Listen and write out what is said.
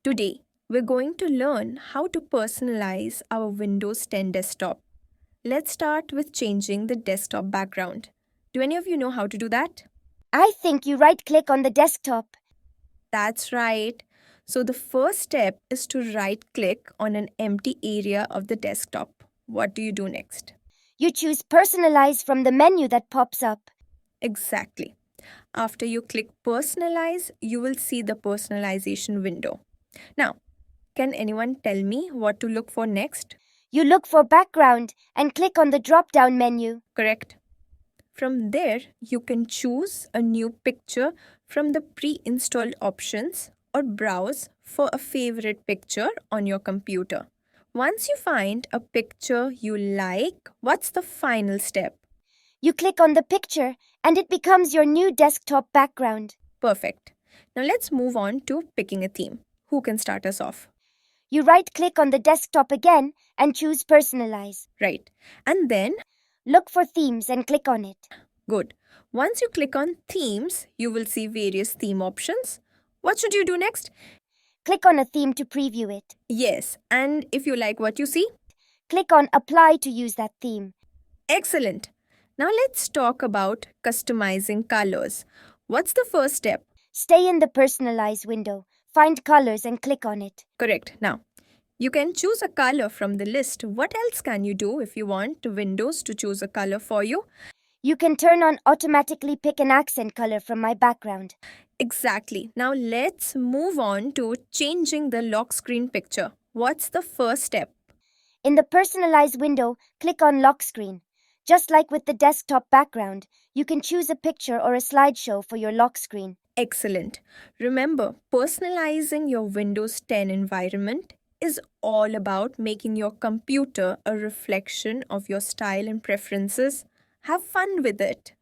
Today, we're going to learn how to personalize our Windows 10 desktop. Let's start with changing the desktop background. Do any of you know how to do that? I think you right-click on the desktop. That's right. So, the first step is to right click on an empty area of the desktop. What do you do next? You choose Personalize from the menu that pops up. Exactly. After you click Personalize, you will see the personalization window. Now, can anyone tell me what to look for next? You look for Background and click on the drop-down menu. Correct. From there, you can choose a new picture from the pre-installed options or browse for a favorite picture on your computer. Once you find a picture you like, what's the final step? You click on the picture and it becomes your new desktop background. Perfect. Now let's move on to picking a theme. Who can start us off? You right-click on the desktop again and choose Personalize. Right. And then, Look for themes and click on it. good. Once you click on themes, you will see various theme options. What should you do next? Click on a theme to preview it. Yes, and if you like what you see, Click on Apply to use that theme. excellent. Now let's talk about customizing colors. What's the first step? Stay in the Personalize window, find colors and click on it. Correct. Now, you can choose a color from the list. What else can you do if you want Windows to choose a color for you? You can turn on Automatically pick an accent color from my background. Exactly. Now let's move on to changing the lock screen picture. What's the first step? In the Personalize window, click on Lock Screen. Just like with the desktop background, you can choose a picture or a slideshow for your lock screen. Excellent. Remember, personalizing your Windows 10 environment is all about making your computer a reflection of your style and preferences. Have fun with it.